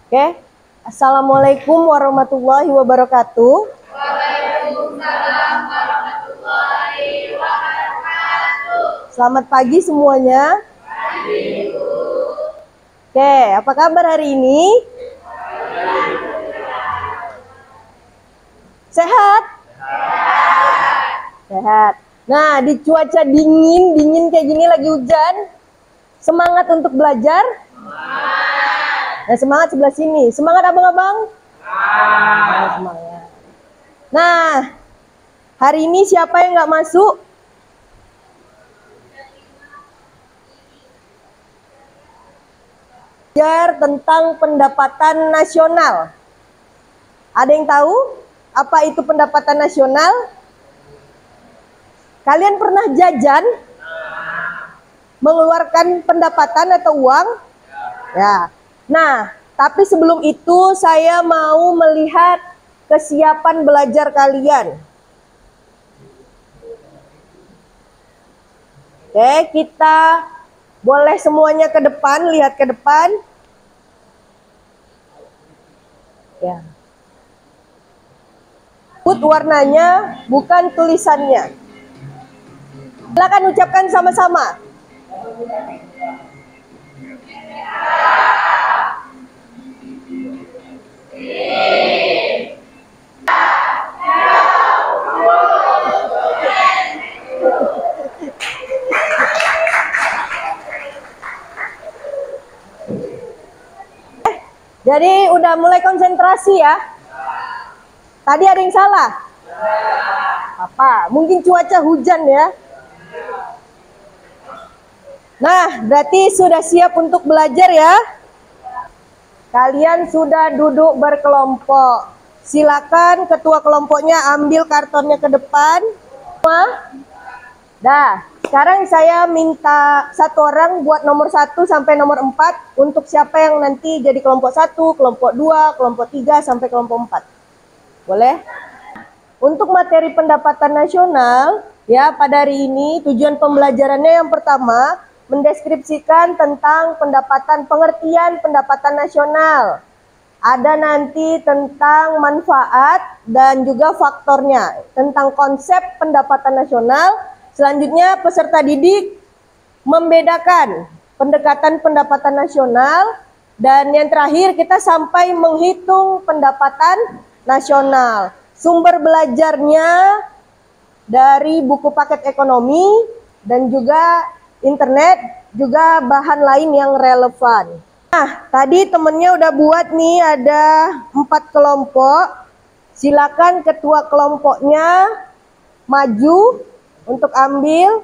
Oke. Assalamualaikum warahmatullahi wabarakatuh. Waalaikumsalam warahmatullahi wabarakatuh. Selamat pagi semuanya. Pagi, Bu. Oke, apa kabar hari ini? Sehat? Sehat. Nah, di cuaca dingin kayak gini lagi hujan. Semangat untuk belajar? Nah, semangat sebelah sini. Semangat abang-abang? Semangat. Nah, hari ini siapa yang nggak masuk? Belajar tentang pendapatan nasional. Ada yang tahu apa itu pendapatan nasional? Kalian pernah jajan? Mengeluarkan pendapatan atau uang? Ya. Nah, tapi sebelum itu saya mau melihat kesiapan belajar kalian. Oke, kita boleh semuanya ke depan, lihat ke depan. Ya. Put warnanya, bukan tulisannya. Silakan ucapkan sama-sama. Jadi udah mulai konsentrasi ya. Tadi ada yang salah? Apa? Mungkin cuaca hujan ya. Nah, berarti sudah siap untuk belajar ya. Kalian sudah duduk berkelompok. Silakan ketua kelompoknya ambil kartonnya ke depan. Dah, sekarang saya minta satu orang buat nomor 1 sampai nomor 4 untuk siapa yang nanti jadi kelompok 1, kelompok 2, kelompok 3 sampai kelompok 4. Boleh? Untuk materi pendapatan nasional, ya pada hari ini tujuan pembelajarannya yang pertama mendeskripsikan tentang pengertian pendapatan nasional. Ada nanti tentang manfaat dan juga faktornya, tentang konsep pendapatan nasional. Selanjutnya peserta didik membedakan pendekatan pendapatan nasional, dan yang terakhir kita sampai menghitung pendapatan nasional. Sumber belajarnya dari buku paket ekonomi dan juga internet, juga bahan lain yang relevan. Nah, tadi temennya udah buat nih, ada 4 kelompok. Silakan ketua kelompoknya maju untuk ambil.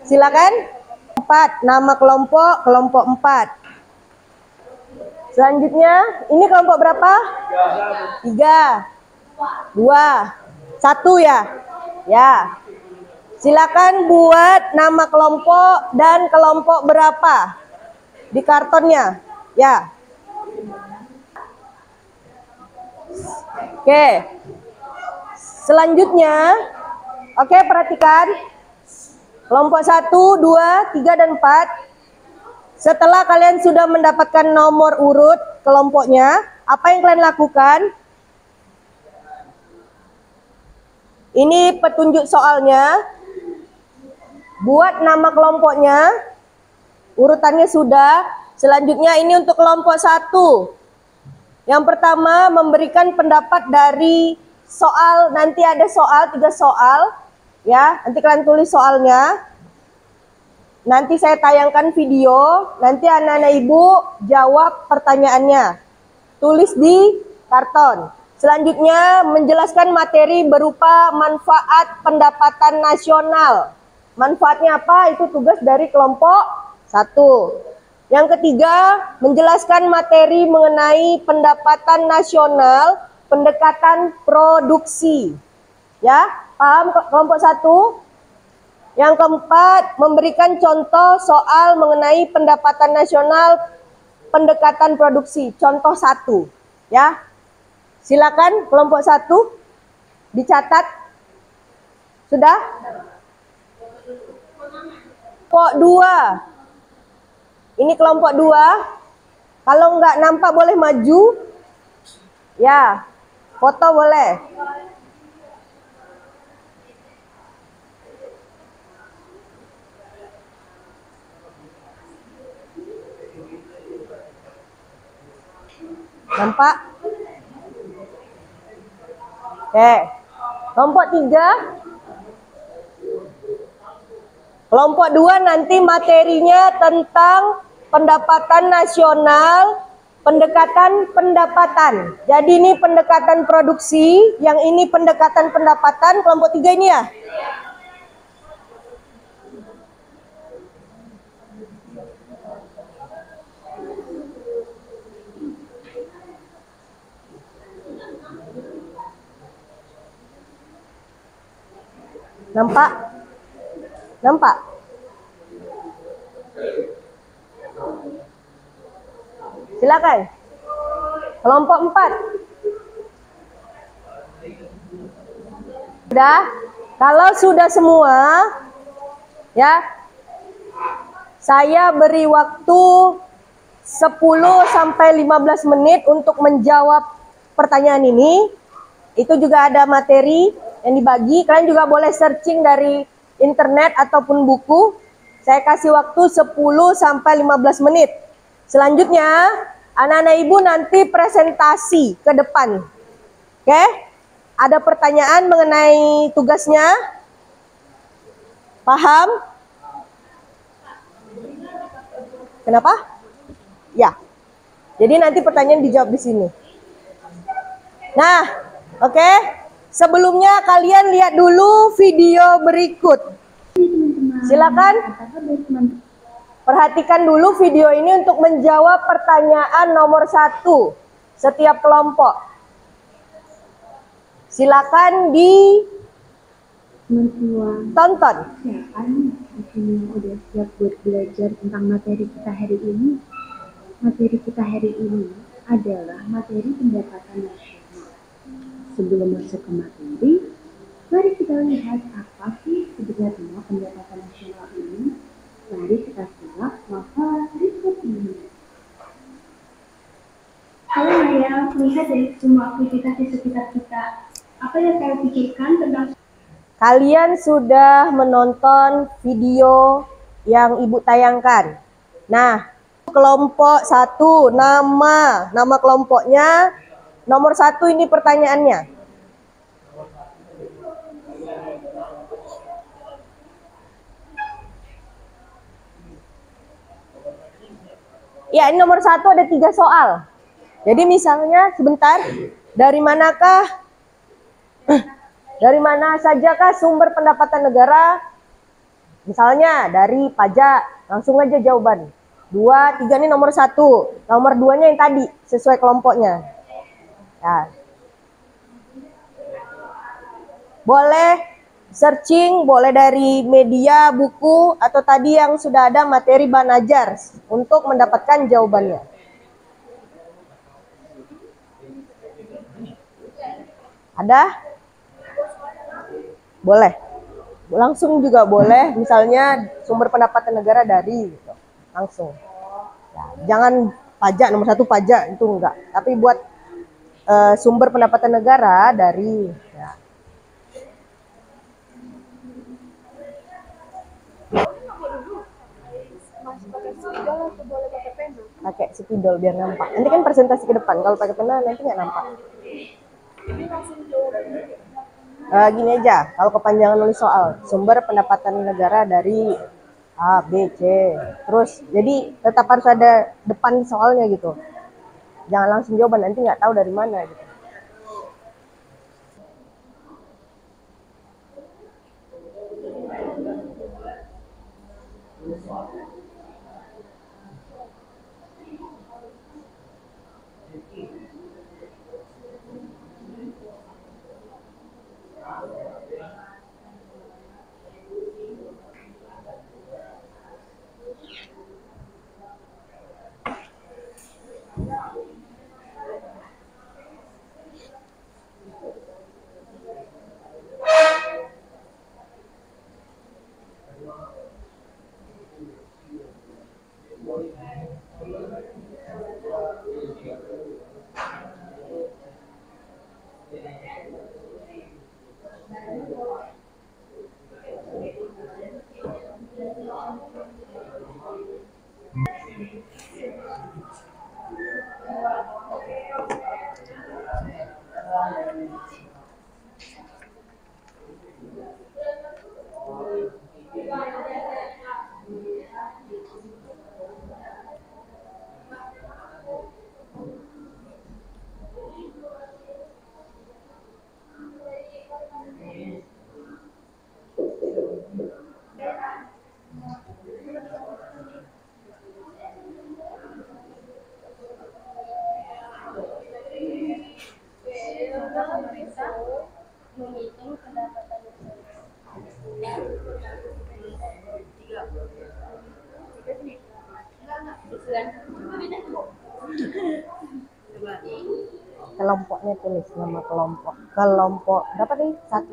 Silakan. 4, nama kelompok, kelompok 4. Selanjutnya, ini kelompok berapa? 3, 2, 1 ya? Ya. Silakan buat nama kelompok dan kelompok berapa di kartonnya. Ya. Oke. Selanjutnya, oke, perhatikan. Kelompok 1, 2, 3, dan 4. Setelah kalian sudah mendapatkan nomor urut kelompoknya, apa yang kalian lakukan? Ini petunjuk soalnya. Buat nama kelompoknya, urutannya sudah. Selanjutnya ini untuk kelompok 1. Yang pertama memberikan pendapat dari soal, nanti ada soal, 3 soal. Ya, nanti kalian tulis soalnya. Nanti saya tayangkan video, nanti anak-anak ibu jawab pertanyaannya. Tulis di karton. Selanjutnya menjelaskan materi berupa manfaat pendapatan nasional. Manfaatnya apa? Itu tugas dari kelompok 1. Yang ketiga, menjelaskan materi mengenai pendapatan nasional, pendekatan produksi. Ya, paham kelompok 1? Yang keempat, memberikan contoh soal mengenai pendapatan nasional, pendekatan produksi. Contoh 1. Ya, silakan kelompok 1 dicatat. Sudah? Kelompok 2. Ini kelompok 2. Kalau nggak nampak boleh maju. Ya, foto boleh. Nampak? Oke. Kelompok 3. Kelompok 2 nanti materinya tentang pendapatan nasional, pendekatan pendapatan. Jadi ini pendekatan produksi, yang ini pendekatan pendapatan, kelompok 3 ini ya. Nampak? Nampak? Silakan. Kelompok 4. Sudah? Kalau sudah semua, ya, saya beri waktu 10 sampai 15 menit untuk menjawab pertanyaan ini. Itu juga ada materi yang dibagi. Kalian juga boleh searching dari internet ataupun buku. Saya kasih waktu 10 sampai 15 menit. Selanjutnya, anak-anak ibu nanti presentasi ke depan. Oke? Ada pertanyaan mengenai tugasnya? Paham? Kenapa? Ya. Jadi nanti pertanyaan dijawab di sini. Nah, oke. Sebelumnya kalian lihat dulu video berikut. Silakan. Perhatikan dulu video ini untuk menjawab pertanyaan nomor 1 setiap kelompok. Silakan ditonton. Silakan di sini udah siap buat belajar tentang materi kita hari ini. Materi kita hari ini adalah materi pendapatan nasional. Sebelum masuk ke materi, mari kita lihat apa sih sebenarnya pendapatan nasional ini. Mari kita simak masalah berikut ini. Halo Maya, melihat dari semua aktivitas di sekitar kita, apa yang saya pikirkan tentang... Kalian sudah menonton video yang ibu tayangkan. Nah, kelompok 1, nama kelompoknya nomor 1 ini pertanyaannya. Ya, ini nomor 1 ada 3 soal. Jadi misalnya sebentar, dari mana sajakah sumber pendapatan negara? Misalnya dari pajak, langsung aja jawaban. 2, 3 ini nomor 1. Nomor 2-nya yang tadi, sesuai kelompoknya. Ya. Boleh searching, boleh dari media, buku, atau tadi yang sudah ada materi Banajar untuk mendapatkan jawabannya. Ada? Boleh. Langsung juga boleh, misalnya sumber pendapatan negara dari gitu. Langsung. Ya, jangan pajak, nomor 1 pajak, itu enggak. Tapi buat sumber pendapatan negara dari ya. Pakai spidol biar nampak. Nanti kan presentasi ke depan, kalau pakai pena nanti nggak nampak. Gini aja, kalau kepanjangan nulis soal, sumber pendapatan negara dari A, B, C, terus jadi tetap harus ada depan soalnya gitu. Jangan langsung jawaban, nanti nggak tahu dari mana gitu. menghitung pendapatan Kelompoknya tulis nama kelompok. Kelompok berapa nih? 1.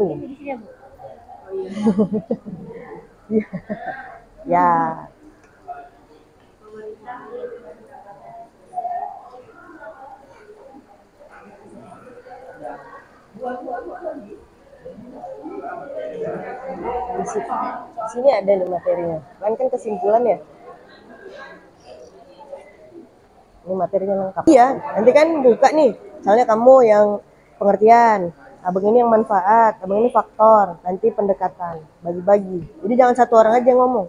Ya. Di sini ada nih materinya. Kan kesimpulan ya. Ini materinya lengkap. Iya, nanti kan buka nih. Misalnya kamu yang pengertian, abang ini yang manfaat, abang ini faktor, nanti pendekatan, bagi-bagi. Jadi jangan satu orang aja yang ngomong.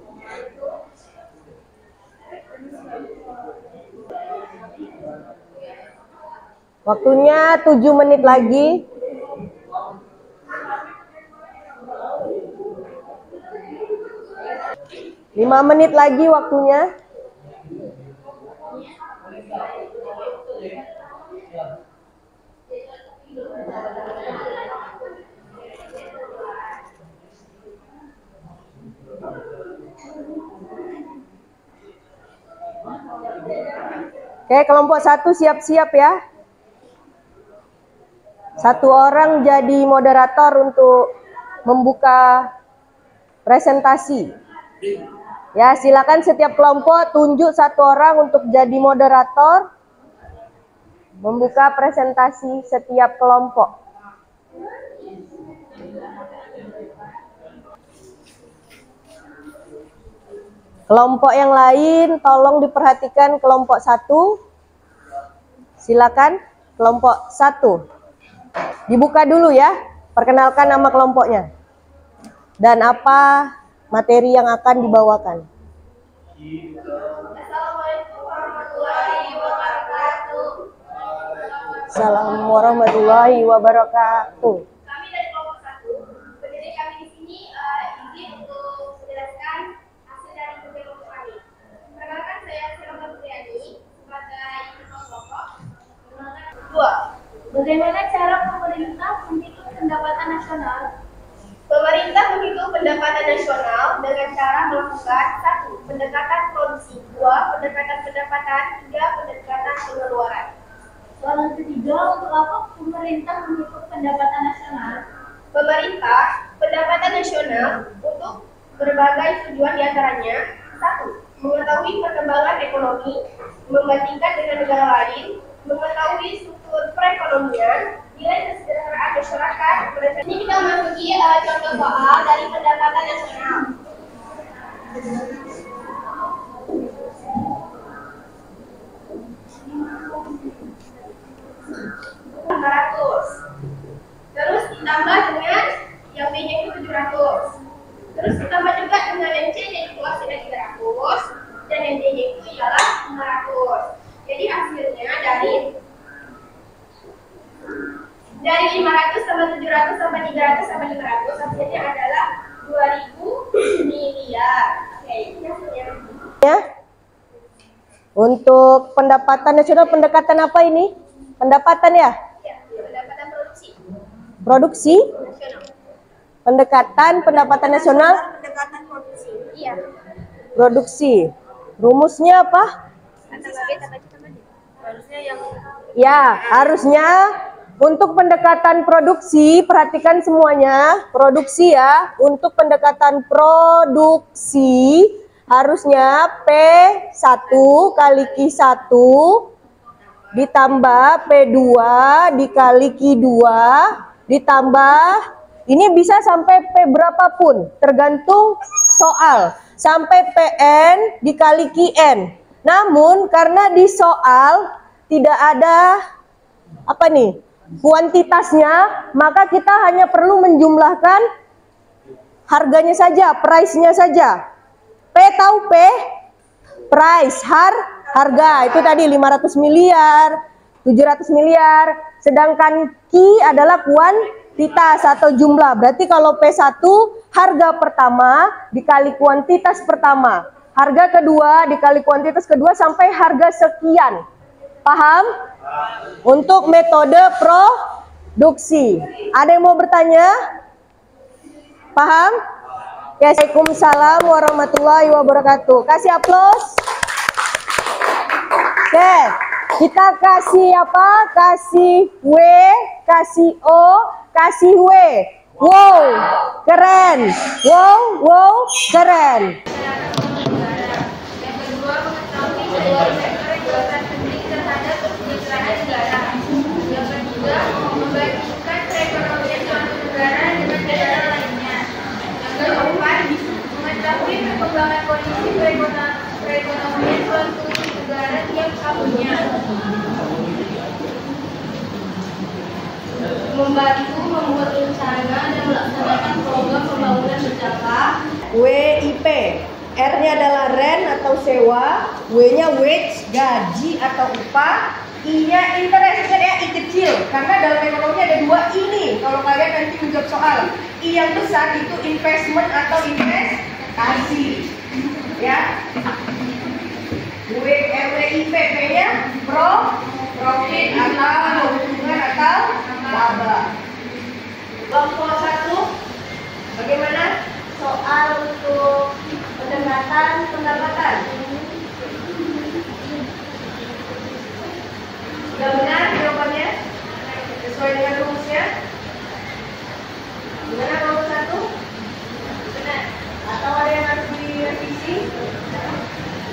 Waktunya 7 menit lagi. 5 menit lagi waktunya. Oke, kelompok 1 siap-siap ya. 1 orang jadi moderator untuk membuka presentasi. Ya, silakan setiap kelompok tunjuk 1 orang untuk jadi moderator membuka presentasi setiap kelompok. Kelompok yang lain tolong diperhatikan kelompok 1. Silakan kelompok 1. Dibuka dulu ya, perkenalkan nama kelompoknya dan apa materi yang akan dibawakan. Assalamualaikum warahmatullahi wabarakatuh. Assalamualaikum warahmatullahi wabarakatuh. Kami dari kelompok 1. Berdiri kami di sini izin untuk menjelaskan hasil dari kerja kelompok kami. Perkenalkan saya Sirama Putriani sebagai kelompok. 2. Bagaimana cara pemerintah menghitung pendapatan nasional? Pemerintah menghitung pendapatan nasional dengan cara melakukan 1. Pendekatan produksi, 2. Pendekatan pendapatan, 3. Pendekatan pengeluaran. Soalan ketiga, untuk apa pemerintah menghitung pendapatan nasional? Pemerintah pendapatan nasional untuk berbagai tujuan diantaranya 1. Mengetahui perkembangan ekonomi, membandingkan dengan negara lain, mengetahui struktur perekonomian, nilai kesejahteraan masyarakat. Ini kita masuki contoh soal dari pendapatan nasional. Terus ditambah dengan yang B-nya itu 700. Terus ditambah juga dengan yang C-nya itu hasilnya 300 dan yang D-nya itu ialah 500. Jadi hasilnya dari 500 tambah 700 tambah 300 tambah 500 hasilnya adalah 2000 miliar. Oke, ini hasilnya. Ya. Untuk pendapatan nasional, pendekatan apa ini? Pendapatan ya? Ya, pendapatan produksi Produksi? nasional. Pendekatan pendapatan nasional? Pendekatan produksi. Iya. Produksi. Rumusnya apa? Tambah B tambah C tambah D. Harusnya yang Ya, harusnya untuk pendekatan produksi, perhatikan semuanya, produksi ya. Untuk pendekatan produksi, harusnya P1 kali Q1 ditambah P2 dikali Q2 ditambah, ini bisa sampai P berapapun, tergantung soal, sampai PN dikali QN. Namun karena di soal tidak ada apa nih kuantitasnya, maka kita hanya perlu menjumlahkan harganya saja, price-nya saja. P tahu P? Price, harga. Itu tadi 500 miliar, 700 miliar. Sedangkan Q adalah kuantitas atau jumlah. Berarti kalau P1 harga pertama dikali kuantitas pertama. Harga kedua dikali kuantitas kedua sampai harga sekian. Paham? Untuk metode Duksi. Ada yang mau bertanya? Paham? Ya, Waalaikumsalam warahmatullahi wabarakatuh. Kasih aplaus. Oke, kita kasih apa? Kasih W, kasih O, kasih W. Wow, keren. Wow, wow, keren. Yang kedua, mengetahui seluruh sektor regulasi penting terhadap kesejahteraan negara. Yang ketiga, membagikan perekonomian suatu negara dengan negara lainnya. Yang keempat, mengetahui perkembangan kondisi perekonomian suatu negara tiap tahunnya. Membantu membuat rencana dan melaksanakan program pembangunan berjangka. WIP. R-nya adalah rent atau sewa, W-nya wage, gaji atau upah, I-nya interest. Ingat ya, I kecil, karena dalam ekonomi ada dua I nih. Kalau kalian nanti menjawab soal, I yang besar itu investment atau investasi, ya. WIP, P-nya profit atau keuntungan atau laba. Kelompok 1, bagaimana soal untuk pendekatan pendapatan? Sudah benar jawabannya? Sesuai dengan rumusnya? Gimana nomor 1? Benar. Atau ada yang harus direvisi?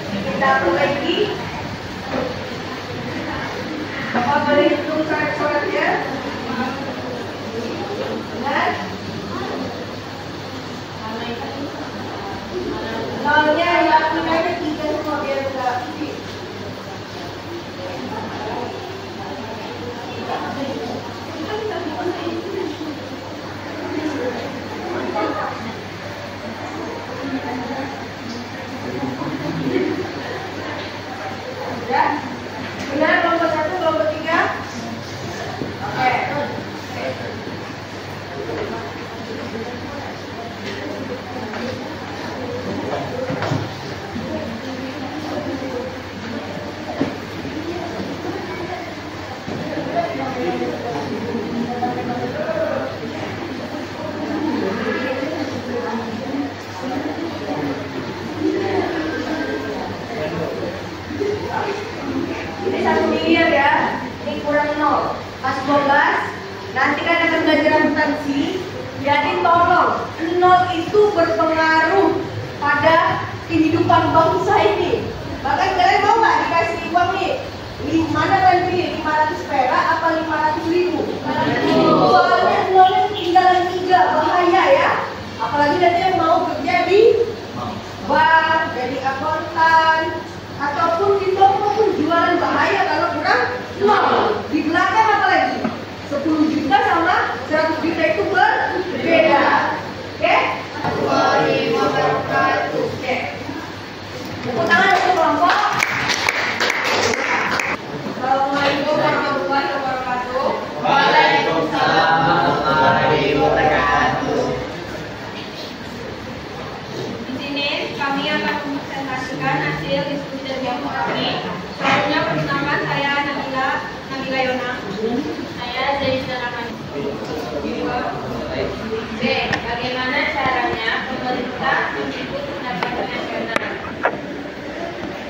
Kita lagi. Apa boleh hitung syarat-syaratnya? Benar? Soalnya yakin aja 3 semua biar enggak isi. Ya? Benar kelompok 1, kelompok 3? Oke. Ini 1 miliar ya, ini kurang 0, pas 12, nanti kan akan belajar akuntansi, jadi tolong 0 itu berpengaruh pada kehidupan bangsa ini. Bahkan kalian mau nggak dikasih uang nih? Mana kalian pilih, 500 perak apa 500 ribu? Soalnya 0-nya tinggalan 3, bahaya ya. Apalagi nanti yang mau kerja di bank, jadi akuntan, ataupun di toko pun jualan, bahaya kalau kurang 0. Di belakang apa lagi? 10 juta sama 100 juta itu berbeda. Oke? Assalamualaikum warahmatullahi wabarakatuh. Oke. Tepuk tangan untuk kelompok. Assalamualaikum warahmatullahi wabarakatuh. Waalaikumsalam warahmatullahi wabarakatuh. Di sini kami akan mempresentasikan hasil diskusi dari kelompok kami. Selanjutnya perkenalkan saya Nabila Yona. Saya dari Saraman. B. Bagaimana caranya pemerintah mengikut pendapatan nasional?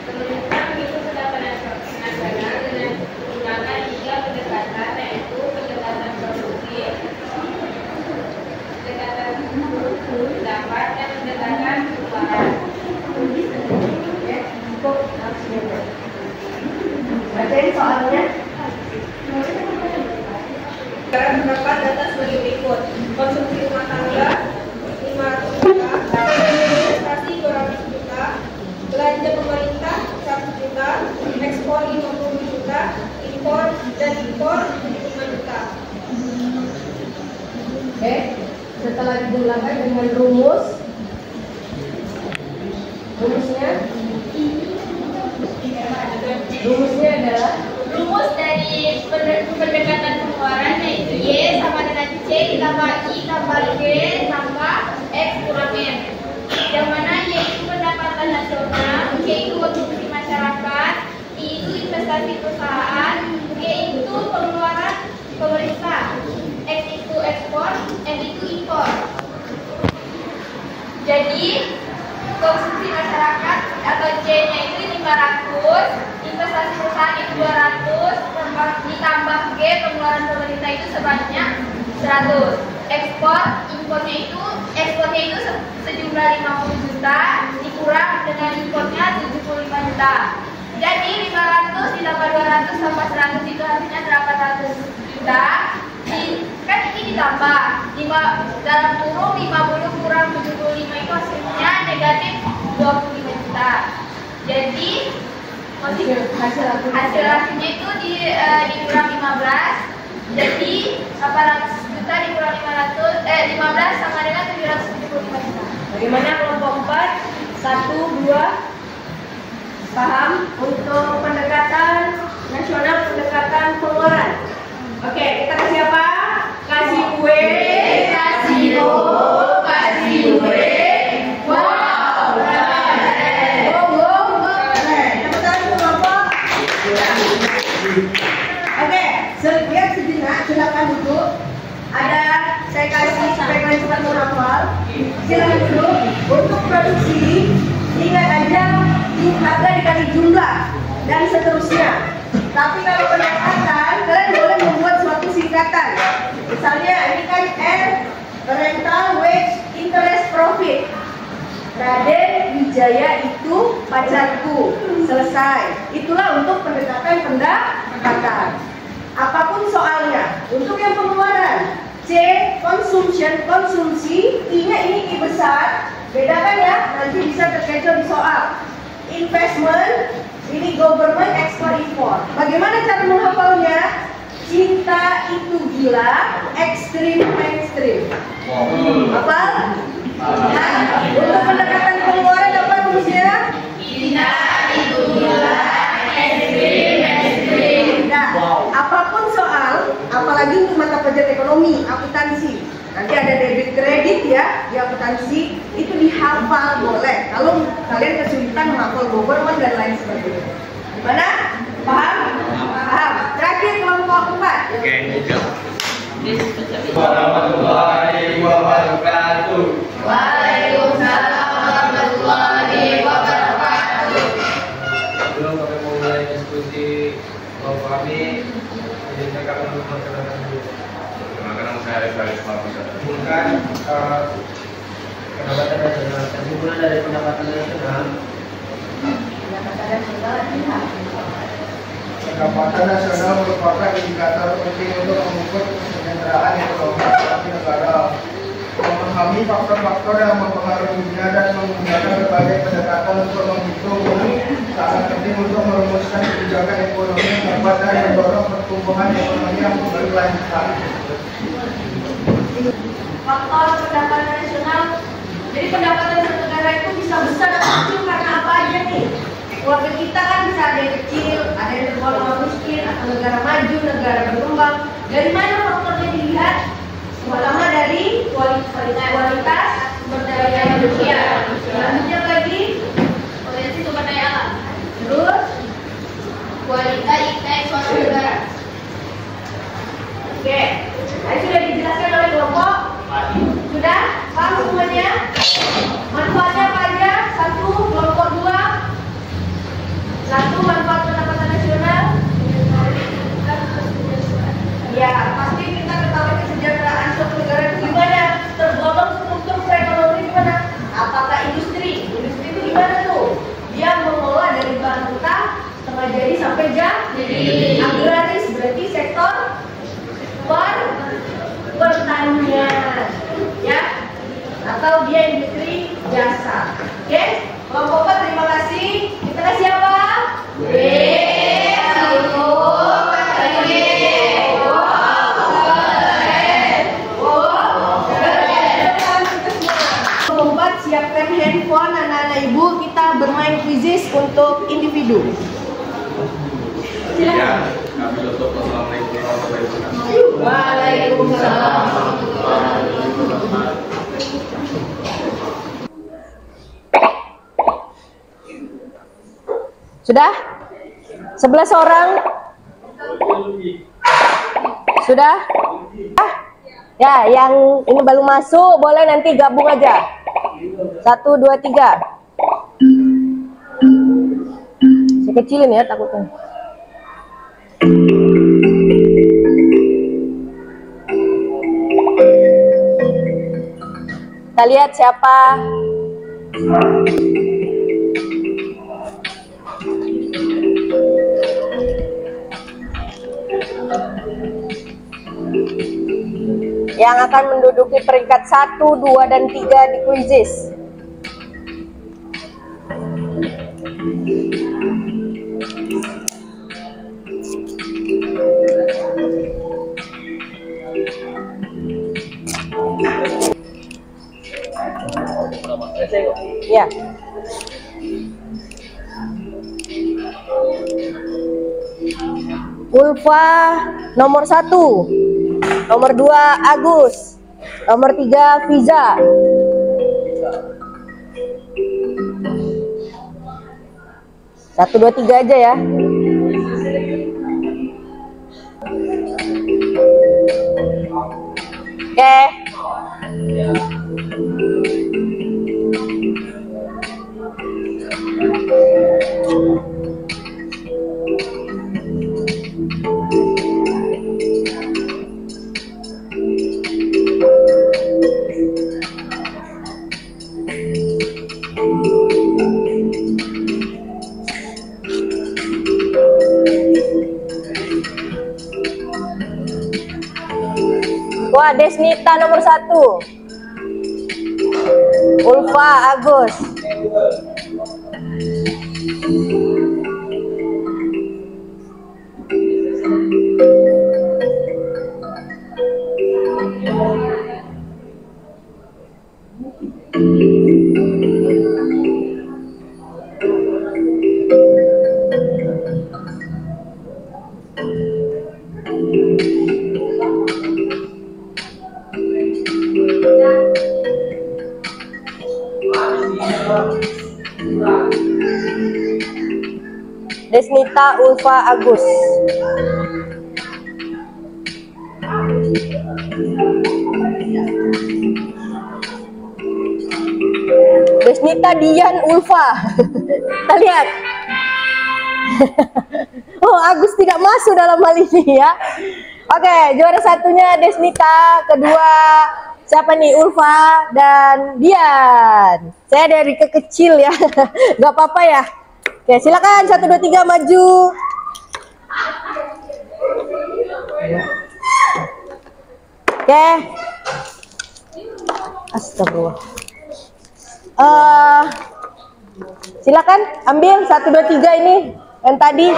Pemerintah mengikut pendapatan nasional dengan menggunakan 3 pendekatan, yaitu pendekatan produksi, pendekatan pendapat, dan pendekatan pengeluaran. Bacain soalnya. Cara pendapat data sebagai berikut. Konsumsi rumah tangga 500 juta, investasi 200 juta, belanja pemerintah 100 juta, ekspor 50 juta, impor 75 juta. Oke, setelah dijumlahkan dengan rumusnya adalah Rumus dari pendekatan pengeluaran yaitu Y sama dengan C ditambah I tambah G tambah X kurang M. Yang mana Y itu pendapatan nasional, G itu konsumsi masyarakat, I itu investasi perusahaan, G itu pengeluaran pemerintah. X itu ekspor, M itu impor. Jadi konsumsi masyarakat atau C-nya itu 500, investasi perusahaan itu 200, ditambah G pengeluaran pemerintah itu sebanyak 100. Ekspornya itu sejumlah 50 juta dikurang dengan impornya 75 juta. Jadi 500 ditambah 200 tambah 100 itu hasilnya 800 juta. Kan ini ditambah dalam kurung 50 kurang 75 itu hasilnya negatif 25 juta. Jadi hasilnya itu dikurang 15. Jadi 800 juta dikurang 15 sama dengan 775 juta. Bagaimana kelompok 4? 1, 2. Paham? Untuk pendekatan nasional, pendekatan pengeluaran. Oke, kita kasih apa? Kasih kue, kasih logo, kasih kue. Wow, tepuk tangan untuk kelompok. Oke, lihat sejenak, silakan duduk. Saya kasih supaya kalian cepat menghafal. Silakan duduk. Untuk produksi, ingat aja harga dikali jumlah dan seterusnya. Tapi kalau pendekatan, kalian boleh membuat suatu singkatan. Misalnya ini kan R, rental, wage, interest, profit. Raden Wijaya itu pacarku. Selesai. Itulah untuk pendekatan. Apapun soalnya. Untuk yang pengeluaran, C, konsumsi, I-nya ini I besar. Bedakan ya, nanti bisa terkecoh di soal. Investment, ini government, ekspor, impor. Bagaimana cara menghafalnya? Cinta itu gila, ekstrim, mainstream. Hafal? Nah, untuk pendekatan pengeluaran apa rumusnya? Cinta itu gila, ekstrim, mainstream. Nah, apapun soal, apalagi untuk mata pelajaran ekonomi, akuntansi. Nanti ada debit kredit ya di akuntansi, itu dihafal boleh. Kalau kalian kesulitan menghafal government dan lain sebagainya. Gimana? Paham? Paham. Terakhir kelompok 4. Oke, warahmatullahi wabarakatuh. Waalaikumsalam warahmatullahi wabarakatuh. Sebelum kami memulai diskusi kelompok kami, izinkan kami untuk memperkenalkan diri. Nama saya Faris Marfusa. Bukan pendapatan nasional. Kesimpulan dari pendapatan nasional. Pendapatan nasional merupakan indikator penting untuk mengukur kesejahteraan ekonomi negara. Memahami faktor-faktor yang mempengaruhinya dan menggunakan berbagai pendekatan untuk menghitung ini sangat penting untuk merumuskan kebijakan ekonomi yang tepat dan mendorong pertumbuhan ekonomi yang berkelanjutan. Faktor pendapatan nasional. Jadi pendapatan satu negara itu bisa besar atau kecil karena apa aja nih? Keluarga kita kan bisa ada yang kecil, ada yang tergolong miskin, atau negara maju, negara berkembang. Dari mana faktornya dilihat? Pertama dari kualitas sumber daya manusia. Selanjutnya lagi Potensi sumber daya alam. terus Kualitas IPS suatu negara. oke. Nah, sudah dijelaskan oleh kelompok. Sudah paham semuanya? Manfaatnya apa aja? 1, kelompok 2. 1, manfaat pendapatan nasional. Ya, pasti kita ketahui kesejahteraan suatu negara itu gimana? Tergolong struktur perekonomian gimana? Apakah industri? Industri itu gimana tuh? Dia mengelola dari bahan mentah, setengah jadi sampai jadi. Agraris berarti sektor pertanian, ya, atau dia industri jasa. Oke, kelompok 4 terima kasih. Kita kasih apa? B. Siapkan handphone anak-anak ibu, kita bermain quizzes untuk individu. Ya, kami tutup. Assalamualaikum warahmatullahi wabarakatuh. Waalaikumsalam. Sudah? 11 orang? Sudah? Ya, yang ini baru masuk boleh nanti gabung aja. 1, 2, 3. Saya kecilin ya takutnya. Kita lihat siapa. Yang akan menduduki peringkat 1, 2, dan 3 di kuisis. Ya. Ulfa nomor 1, nomor 2 Agus, nomor 3 Fiza. Satu, dua, tiga aja ya. Oke. Wah, Desnita nomor 1. Ulfa Agus. Desnita Ulfa Agus. Desnita Dian Ulfa. Kita lihat. Oh, Agus tidak masuk dalam hal ini ya. Oke, juara satunya Desnita, kedua siapa nih? Ulfa dan Dian. Saya dari kekecil ya. Gak apa-apa ya. Oke, silakan 1, 2, 3 maju. Oke. Astagfirullah. Silakan ambil 1, 2, 3 ini yang tadi.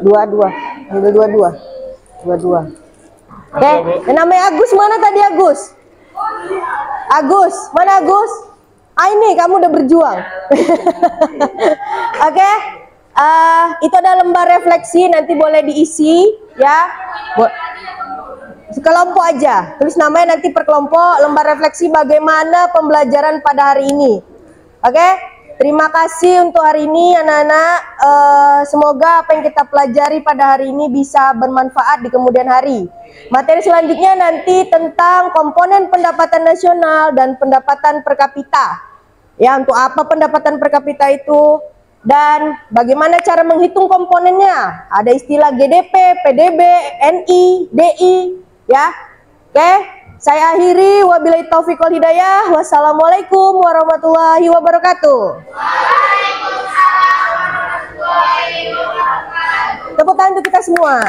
Dua. Ambil dua. Oke, yang namanya Agus mana tadi Agus? Agus, mana Agus? Ah, ini kamu udah berjuang. Oke, itu ada lembar refleksi, nanti boleh diisi ya. Sekelompok aja, tulis namanya nanti per kelompok. Lembar refleksi bagaimana pembelajaran pada hari ini. Oke, terima kasih untuk hari ini anak-anak. Semoga apa yang kita pelajari pada hari ini bisa bermanfaat di kemudian hari. Materi selanjutnya nanti tentang komponen pendapatan nasional dan pendapatan per kapita. Ya, untuk apa pendapatan per kapita itu dan bagaimana cara menghitung komponennya. Ada istilah GDP, PDB, NI, DI, ya. Oke, saya akhiri. Wabillahi taufiq wal hidayah. Wassalamualaikum warahmatullahi wabarakatuh. Waalaikumsalam warahmatullahi wabarakatuh. Tepuk tangan untuk kita semua.